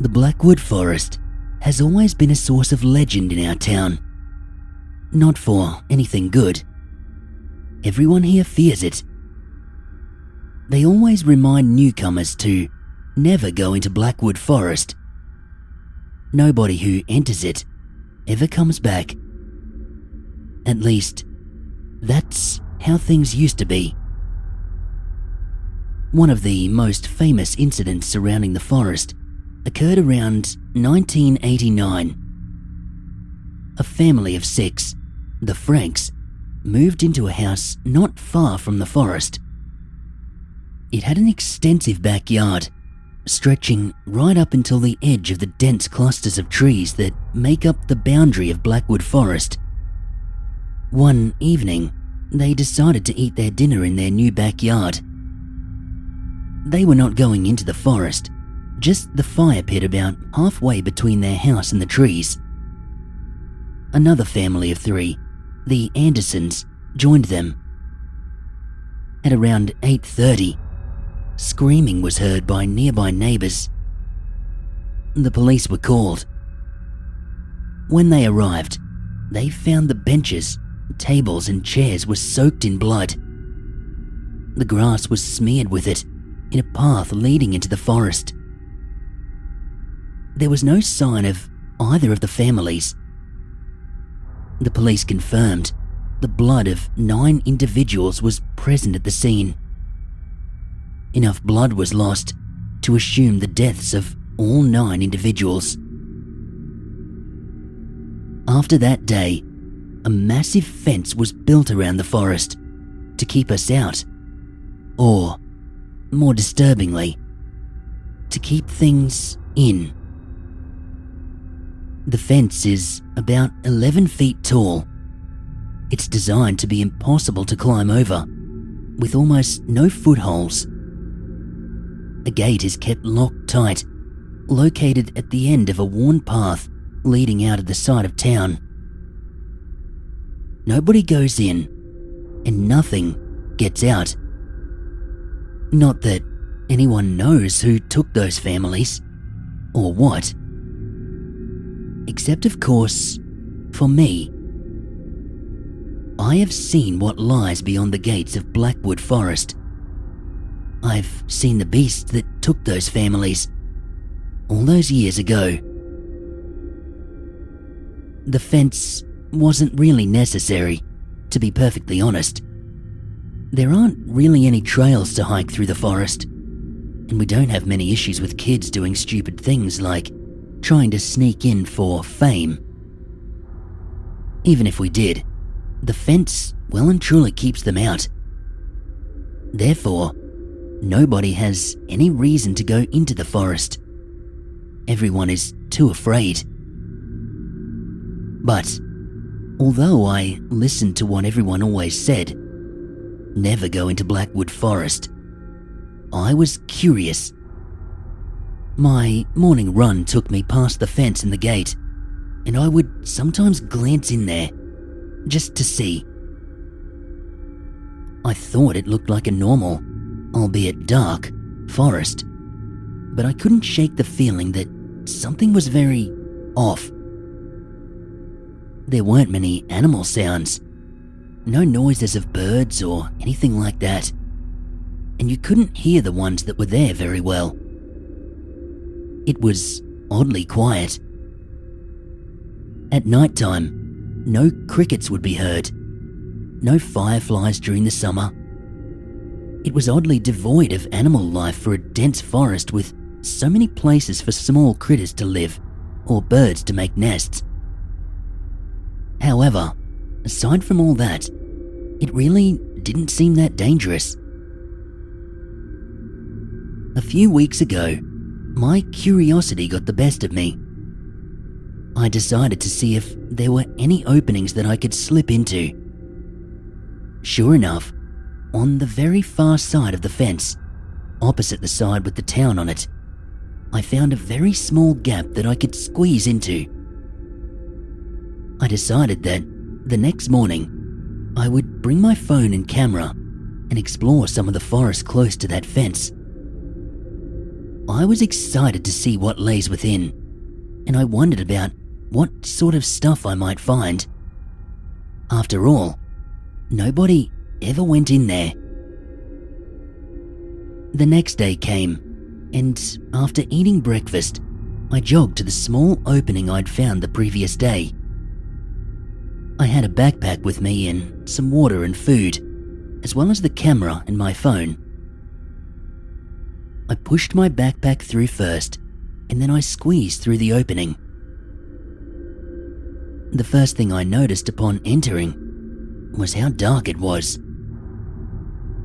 The Blackwood Forest has always been a source of legend in our town. Not for anything good. Everyone here fears it. They always remind newcomers to never go into Blackwood Forest. Nobody who enters it ever comes back. At least, that's how things used to be. One of the most famous incidents surrounding the forest occurred around 1989. A family of 6, the Franks, moved into a house not far from the forest. It had an extensive backyard, stretching right up until the edge of the dense clusters of trees that make up the boundary of Blackwood Forest. One evening, they decided to eat their dinner in their new backyard. They were not going into the forest, just the fire pit about halfway between their house and the trees. Another family of 3, the Andersons, joined them. At around 8:30, screaming was heard by nearby neighbors. The police were called. When they arrived, they found the benches, tables and chairs were soaked in blood. The grass was smeared with it in a path leading into the forest. There was no sign of either of the families. The police confirmed the blood of 9 individuals was present at the scene. Enough blood was lost to assume the deaths of all 9 individuals. After that day, a massive fence was built around the forest to keep us out, or, more disturbingly, to keep things in. The fence is about 11 feet tall. It's designed to be impossible to climb over, with almost no footholds. A gate is kept locked tight, located at the end of a worn path leading out of the side of town. Nobody goes in, and nothing gets out. Not that anyone knows who took those families, or what. Except, of course, for me. I have seen what lies beyond the gates of Blackwood Forest. I've seen the beasts that took those families all those years ago. The fence wasn't really necessary, to be perfectly honest. There aren't really any trails to hike through the forest, and we don't have many issues with kids doing stupid things like trying to sneak in for fame. Even if we did, the fence well and truly keeps them out. Therefore, nobody has any reason to go into the forest. Everyone is too afraid. But, although I listened to what everyone always said, never go into Blackwood Forest, I was curious. My morning run took me past the fence and the gate, and I would sometimes glance in there, just to see. I thought it looked like a normal, albeit dark, forest, but I couldn't shake the feeling that something was very off. There weren't many animal sounds, no noises of birds or anything like that, and you couldn't hear the ones that were there very well. It was oddly quiet. At night time, no crickets would be heard, no fireflies during the summer. It was oddly devoid of animal life for a dense forest with so many places for small critters to live or birds to make nests. However, aside from all that, it really didn't seem that dangerous. A few weeks ago, my curiosity got the best of me. I decided to see if there were any openings that I could slip into. Sure enough, on the very far side of the fence, opposite the side with the town on it, I found a very small gap that I could squeeze into. I decided that the next morning, I would bring my phone and camera and explore some of the forest close to that fence. I was excited to see what lays within, and I wondered about what sort of stuff I might find. After all, nobody ever went in there. The next day came, and after eating breakfast, I jogged to the small opening I'd found the previous day. I had a backpack with me and some water and food, as well as the camera and my phone. I pushed my backpack through first, and then I squeezed through the opening. The first thing I noticed upon entering was how dark it was.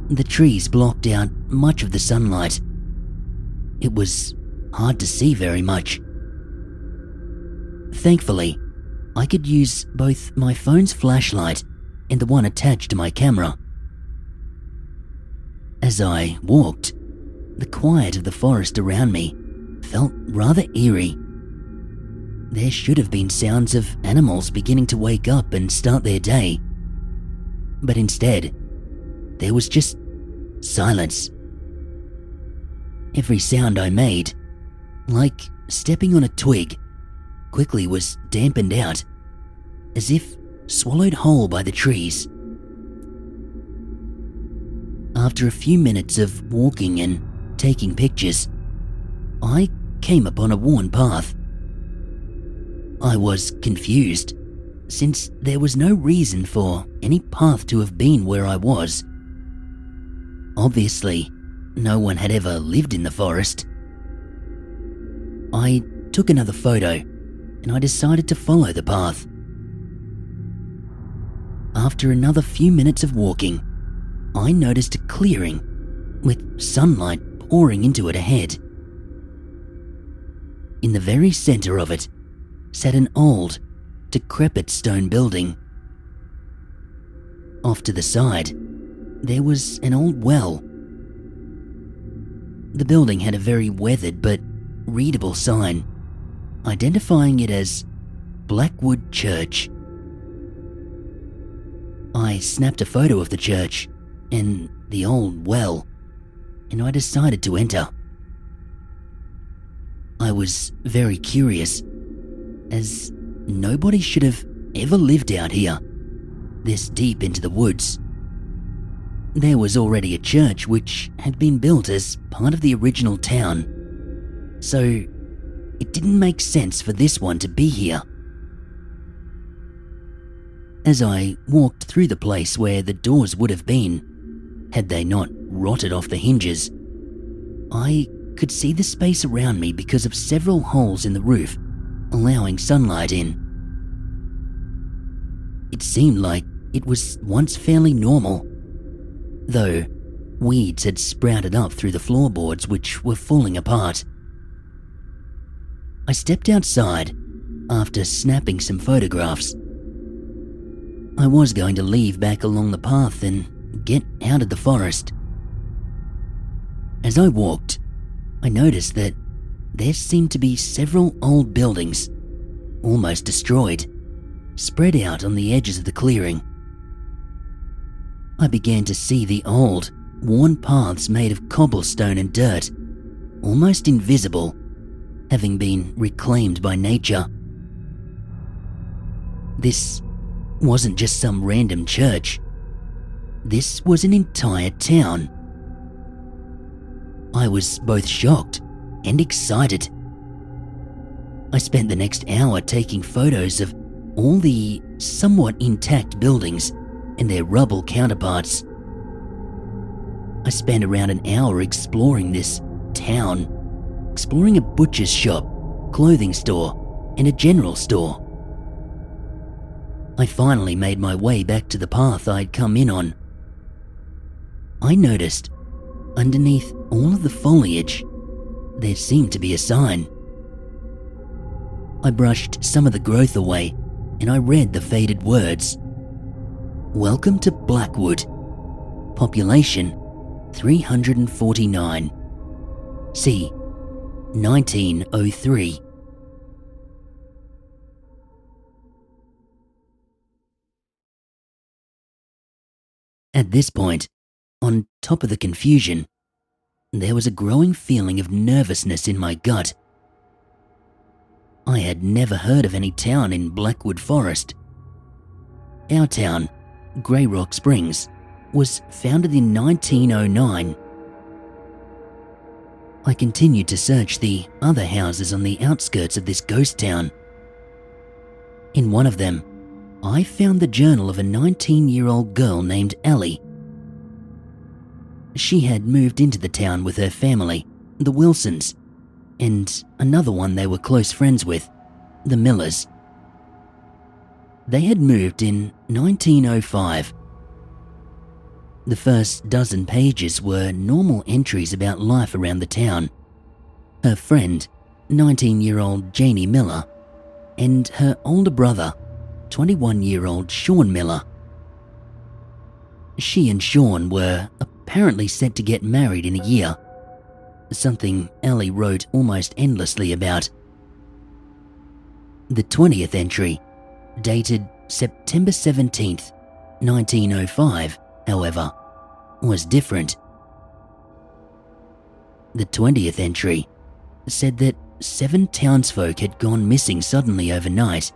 The trees blocked out much of the sunlight. It was hard to see very much. Thankfully, I could use both my phone's flashlight and the one attached to my camera. As I walked, the quiet of the forest around me felt rather eerie. There should have been sounds of animals beginning to wake up and start their day. But instead, there was just silence. Every sound I made, like stepping on a twig, quickly was dampened out, as if swallowed whole by the trees. After a few minutes of walking and taking pictures, I came upon a worn path. I was confused, since there was no reason for any path to have been where I was. Obviously, no one had ever lived in the forest. I took another photo, and I decided to follow the path. After another few minutes of walking, I noticed a clearing with sunlight pouring into it ahead. In the very center of it sat an old, decrepit stone building. Off to the side, there was an old well. The building had a very weathered but readable sign, identifying it as Blackwood Church. I snapped a photo of the church and the old well, and I decided to enter. I was very curious, as nobody should have ever lived out here, this deep into the woods. There was already a church which had been built as part of the original town, so it didn't make sense for this one to be here. As I walked through the place where the doors would have been, had they not rotted off the hinges, I could see the space around me because of several holes in the roof, allowing sunlight in. It seemed like it was once fairly normal, though weeds had sprouted up through the floorboards which were falling apart. I stepped outside after snapping some photographs. I was going to leave back along the path and get out of the forest. As I walked, I noticed that there seemed to be several old buildings, almost destroyed, spread out on the edges of the clearing. I began to see the old, worn paths made of cobblestone and dirt, almost invisible, having been reclaimed by nature. This wasn't just some random church. This was an entire town. I was both shocked and excited. I spent the next hour taking photos of all the somewhat intact buildings and their rubble counterparts. I spent around an hour exploring this town, exploring a butcher's shop, clothing store, and a general store. I finally made my way back to the path I'd come in on. I noticed, underneath all of the foliage, there seemed to be a sign. I brushed some of the growth away and I read the faded words. Welcome to Blackwood. Population 349. C. 1903. At this point, on top of the confusion, there was a growing feeling of nervousness in my gut. I had never heard of any town in Blackwood Forest. Our town, Grey Rock Springs, was founded in 1909. I continued to search the other houses on the outskirts of this ghost town. In one of them, I found the journal of a 19-year-old girl named Ellie. She had moved into the town with her family, the Wilsons, and another one they were close friends with, the Millers. They had moved in 1905. The first dozen pages were normal entries about life around the town. Her friend, 19-year-old Janie Miller, and her older brother, 21-year-old Sean Miller. She and Sean were apparently set to get married in a year, something Ellie wrote almost endlessly about. The 20th entry, dated September 17th, 1905, however, was different. The 20th entry said that 7 townsfolk had gone missing suddenly overnight.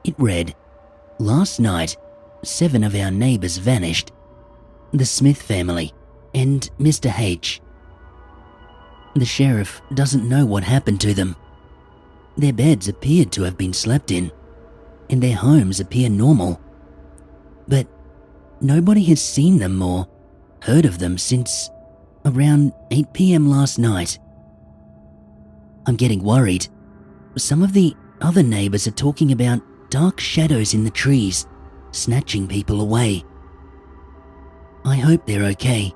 It read, "Last night, 7 of our neighbours vanished. The Smith family and Mr. H. The sheriff doesn't know what happened to them. Their beds appeared to have been slept in, and their homes appear normal. But nobody has seen them or heard of them since around 8 p.m. last night. I'm getting worried. Some of the other neighbours are talking about dark shadows in the trees, snatching people away. I hope they're okay."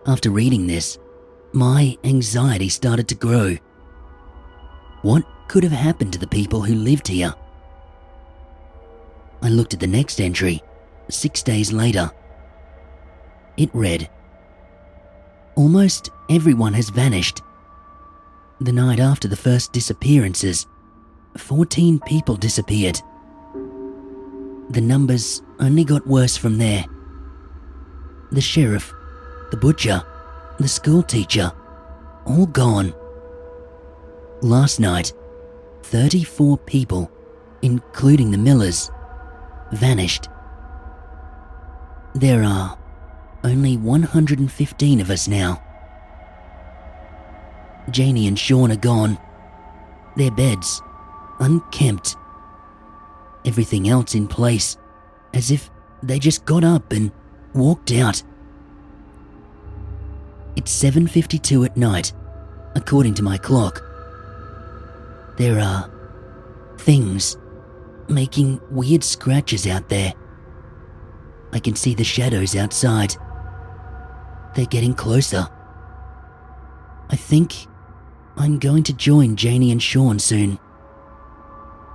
After reading this, my anxiety started to grow. What could have happened to the people who lived here? I looked at the next entry, 6 days later. It read, "Almost everyone has vanished. The night after the first disappearances, 14 people disappeared. The numbers only got worse from there. The sheriff, the butcher, the school teacher, all gone. Last night, 34 people, including the Millers, vanished. There are only 115 of us now. Janie and Sean are gone. Their beds, unkempt. Everything else in place, as if they just got up and walked out. It's 7:52 at night, according to my clock. There are things making weird scratches out there. I can see the shadows outside. They're getting closer. I think I'm going to join Janie and Sean soon.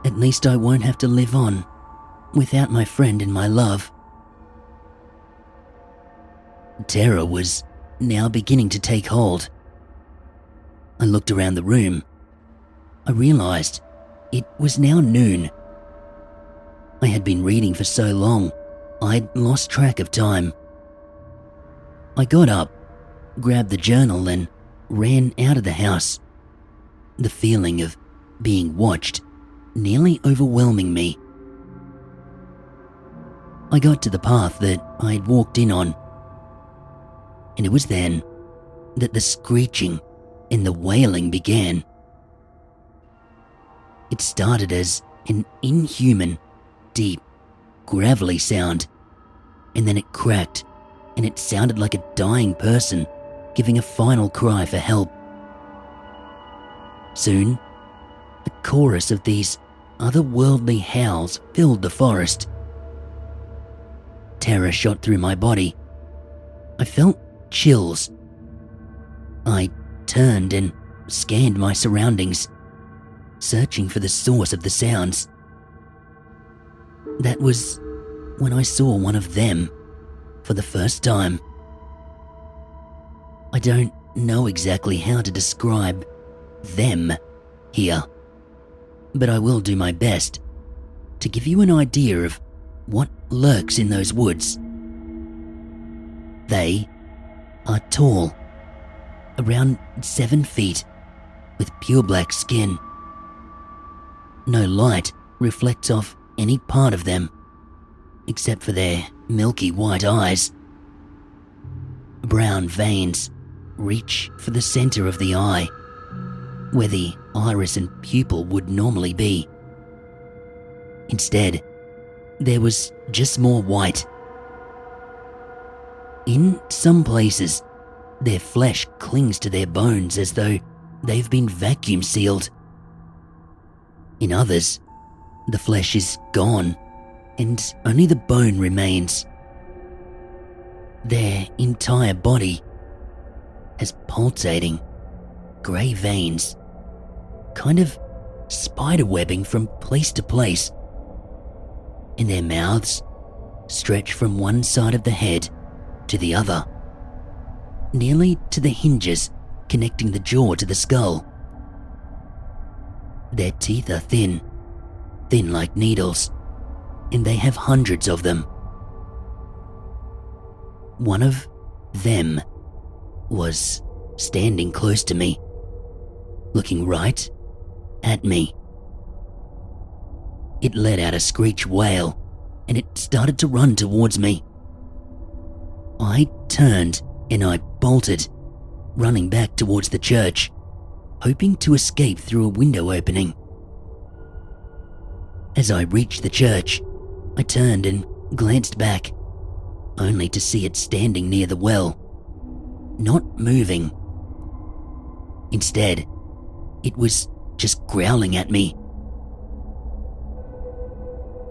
At least I won't have to live on without my friend and my love." Terror was now beginning to take hold. I looked around the room. I realized it was now noon. I had been reading for so long, I'd lost track of time. I got up, grabbed the journal, and ran out of the house, the feeling of being watched nearly overwhelming me. I got to the path that I'd walked in on, and it was then that the screeching and the wailing began. It started as an inhuman, deep, gravelly sound, and then it cracked, and it sounded like a dying person giving a final cry for help. Soon, the chorus of these otherworldly howls filled the forest. Terror shot through my body. I felt chills. I turned and scanned my surroundings, searching for the source of the sounds. That was when I saw one of them for the first time. I don't know exactly how to describe them here, but I will do my best to give you an idea of what lurks in those woods. They are tall, around 7 feet, with pure black skin. No light reflects off any part of them, except for their milky white eyes. Brown veins reach for the center of the eye, where the iris and pupil would normally be. Instead, there was just more white. In some places, their flesh clings to their bones as though they've been vacuum sealed. In others, the flesh is gone and only the bone remains. Their entire body has pulsating, grey veins, kind of spider webbing from place to place, and their mouths stretch from one side of the head to the other, nearly to the hinges connecting the jaw to the skull. Their teeth are thin like needles, and they have hundreds of them. One of them was standing close to me, looking right at me. It let out a screech wail, and it started to run towards me. I turned and I bolted, running back towards the church, hoping to escape through a window opening. As I reached the church, I turned and glanced back, only to see it standing near the well, not moving. Instead, it was just growling at me.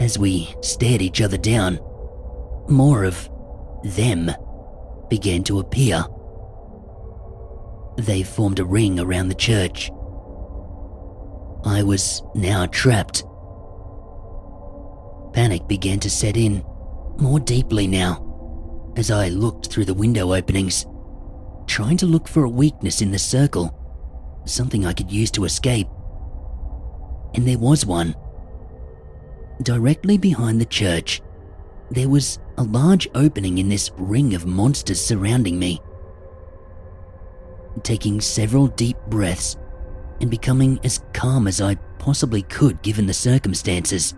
As we stared each other down, more of them began to appear. They formed a ring around the church. I was now trapped. Panic began to set in more deeply now as I looked through the window openings, trying to look for a weakness in the circle, something I could use to escape. And there was one. Directly behind the church, there was a large opening in this ring of monsters surrounding me. Taking several deep breaths and becoming as calm as I possibly could given the circumstances,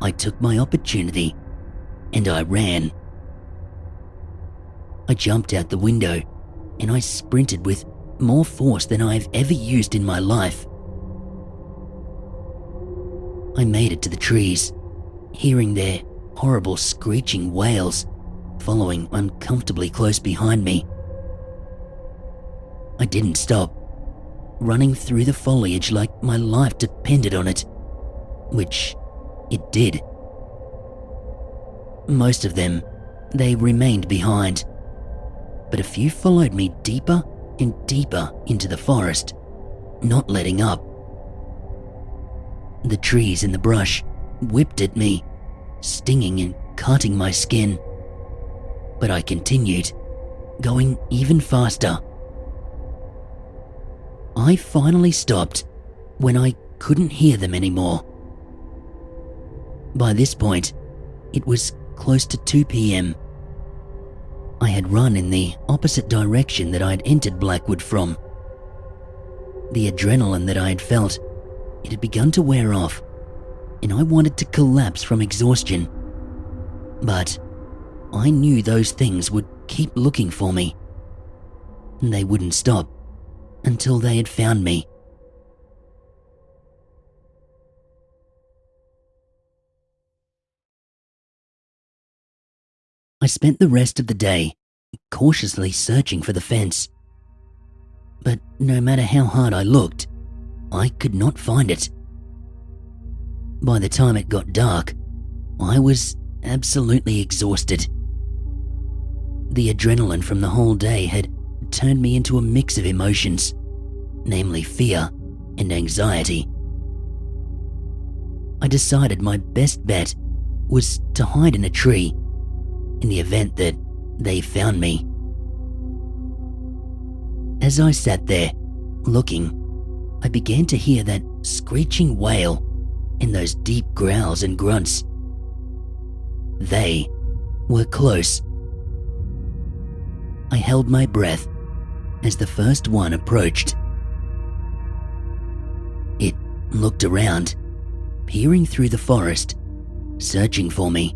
I took my opportunity and I ran. I jumped out the window and I sprinted with more force than I've ever used in my life. I made it to the trees, hearing their horrible screeching wails following uncomfortably close behind me. I didn't stop, running through the foliage like my life depended on it, which it did. Most of them, they remained behind, but a few followed me deeper and deeper into the forest, not letting up. The trees and the brush whipped at me, stinging and cutting my skin, but I continued, going even faster. I finally stopped when I couldn't hear them anymore. By this point, it was close to 2 p.m. I had run in the opposite direction that I'd entered Blackwood from. The adrenaline that I had felt, it had begun to wear off, and I wanted to collapse from exhaustion. But I knew those things would keep looking for me, and they wouldn't stop until they had found me. I spent the rest of the day cautiously searching for the fence, but no matter how hard I looked, I could not find it. By the time it got dark, I was absolutely exhausted. The adrenaline from the whole day had turned me into a mix of emotions, namely fear and anxiety. I decided my best bet was to hide in a tree in the event that they found me. As I sat there, looking, I began to hear that screeching wail and those deep growls and grunts. They were close. I held my breath as the first one approached. It looked around, peering through the forest, searching for me.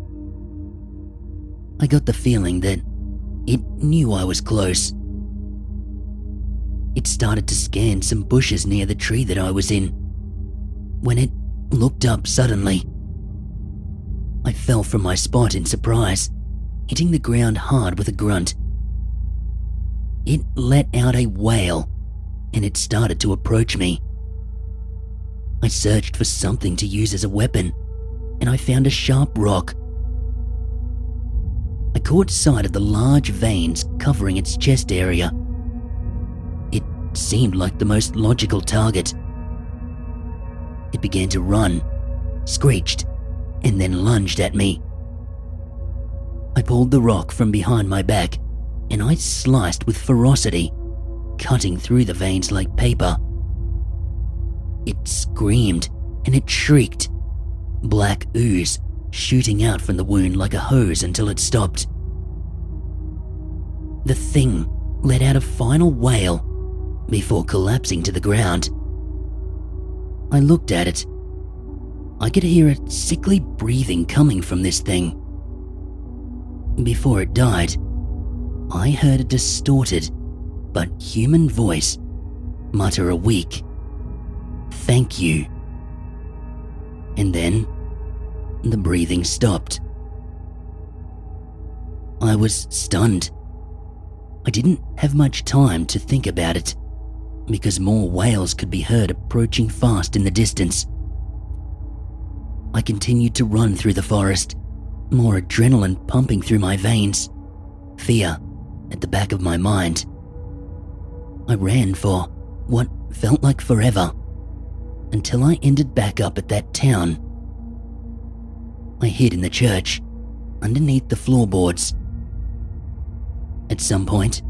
I got the feeling that it knew I was close. It started to scan some bushes near the tree that I was in. When it looked up suddenly, I fell from my spot in surprise, hitting the ground hard with a grunt. It let out a wail, and it started to approach me. I searched for something to use as a weapon, and I found a sharp rock. I caught sight of the large veins covering its chest area. It seemed like the most logical target. It began to run, screeched, and then lunged at me. I pulled the rock from behind my back, and I sliced with ferocity, cutting through the veins like paper. It screamed and it shrieked, black ooze shooting out from the wound like a hose until it stopped. The thing let out a final wail before collapsing to the ground. I looked at it. I could hear a sickly breathing coming from this thing. Before it died, I heard a distorted but human voice mutter a weak "Thank you." And then the breathing stopped. I was stunned. I didn't have much time to think about it because more wails could be heard approaching fast in the distance. I continued to run through the forest, more adrenaline pumping through my veins, fear at the back of my mind. I ran for what felt like forever until I ended back up at that town. I hid in the church, underneath the floorboards. At some point,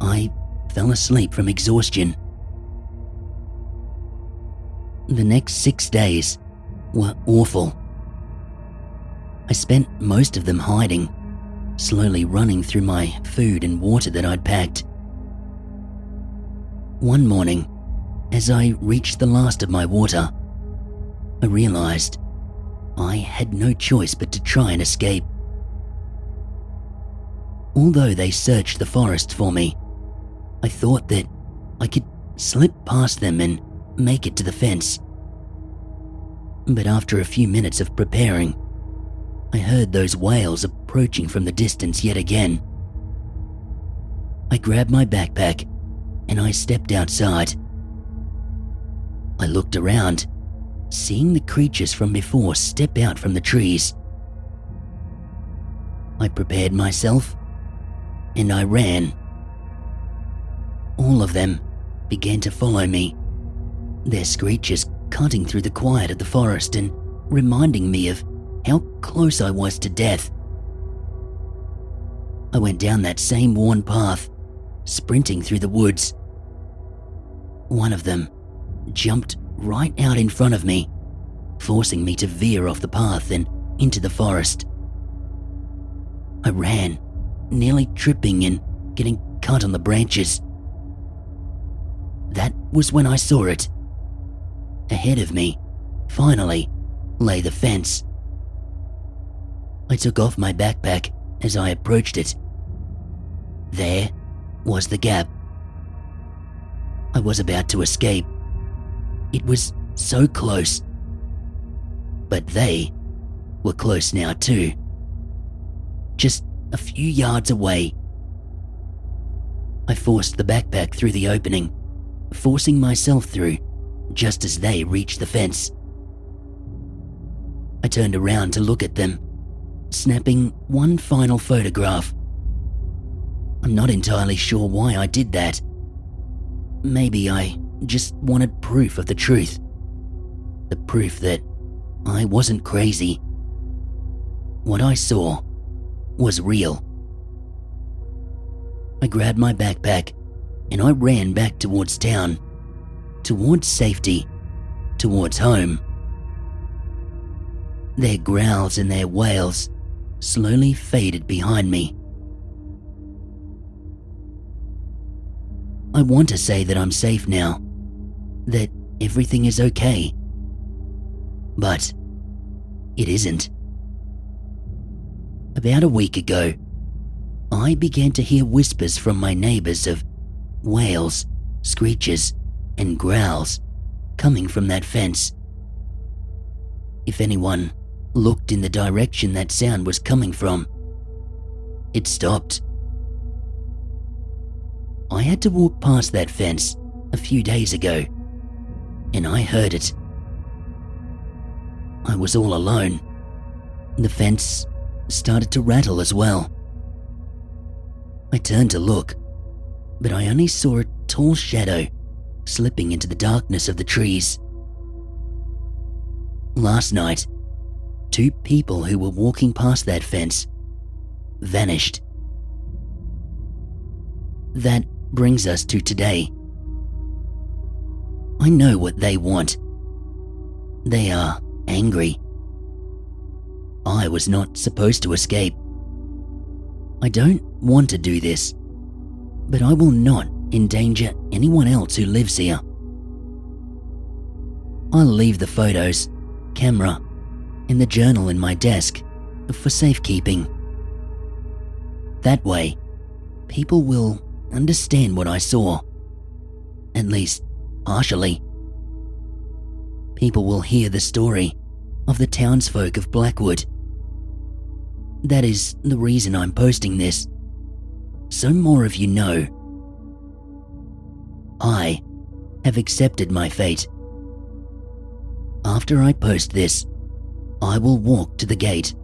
I fell asleep from exhaustion. The next 6 days were awful. I spent most of them hiding, slowly running through my food and water that I'd packed. One morning, as I reached the last of my water, I realized I had no choice but to try and escape. Although they searched the forest for me, I thought that I could slip past them and make it to the fence. But after a few minutes of preparing, I heard those wails approaching from the distance yet again. I grabbed my backpack and I stepped outside. I looked around, seeing the creatures from before step out from the trees. I prepared myself and I ran. All of them began to follow me, their screeches cutting through the quiet of the forest and reminding me of how close I was to death. I went down that same worn path, sprinting through the woods. One of them jumped right out in front of me, forcing me to veer off the path and into the forest. I ran, nearly tripping and getting cut on the branches. That was when I saw it. Ahead of me, finally, lay the fence. I took off my backpack as I approached it. There was the gap. I was about to escape. It was so close. But they were close now too. Just a few yards away. I forced the backpack through the opening, forcing myself through just as they reached the fence. I turned around to look at them, snapping one final photograph. I'm not entirely sure why I did that. Maybe I just wanted proof of the truth. The proof that I wasn't crazy. What I saw was real. I grabbed my backpack and I ran back towards town, towards safety, towards home. Their growls and their wails slowly faded behind me. I want to say that I'm safe now, that everything is okay. But it isn't. About a week ago, I began to hear whispers from my neighbors of wails, screeches, and growls coming from that fence. If anyone looked in the direction that sound was coming from, it stopped. I had to walk past that fence a few days ago, and I heard it. I was all alone. The fence started to rattle as well. I turned to look, but I only saw a tall shadow slipping into the darkness of the trees. Last night, 2 people who were walking past that fence vanished. That brings us to today. I know what they want. They are angry. I was not supposed to escape. I don't want to do this, but I will not endanger anyone else who lives here. I'll leave the photos, camera, and the journal in my desk for safekeeping. That way, people will understand what I saw, at least partially. People will hear the story of the townsfolk of Blackwood. That is the reason I'm posting this, so more of you know. I have accepted my fate. After I post this, I will walk to the gate,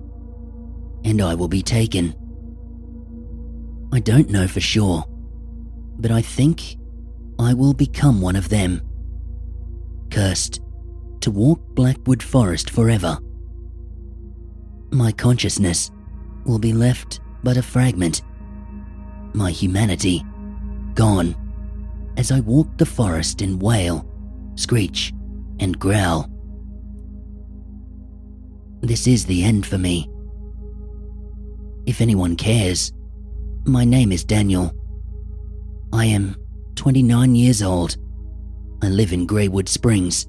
and I will be taken. I don't know for sure, but I think I will become one of them, cursed to walk Blackwood Forest forever. My consciousness will be left but a fragment, my humanity gone, as I walk the forest and wail, screech, and growl. This is the end for me. If anyone cares, my name is Daniel. I am 29 years old. I live in Greywood Springs.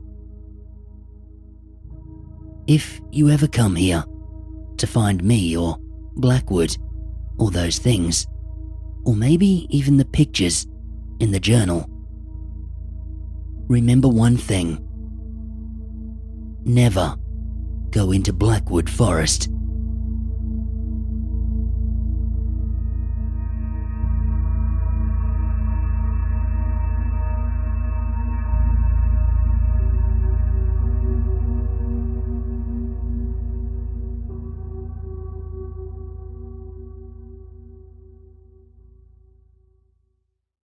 If you ever come here to find me or Blackwood or those things, or maybe even the pictures in the journal, remember one thing. Never go into Blackwood Forest.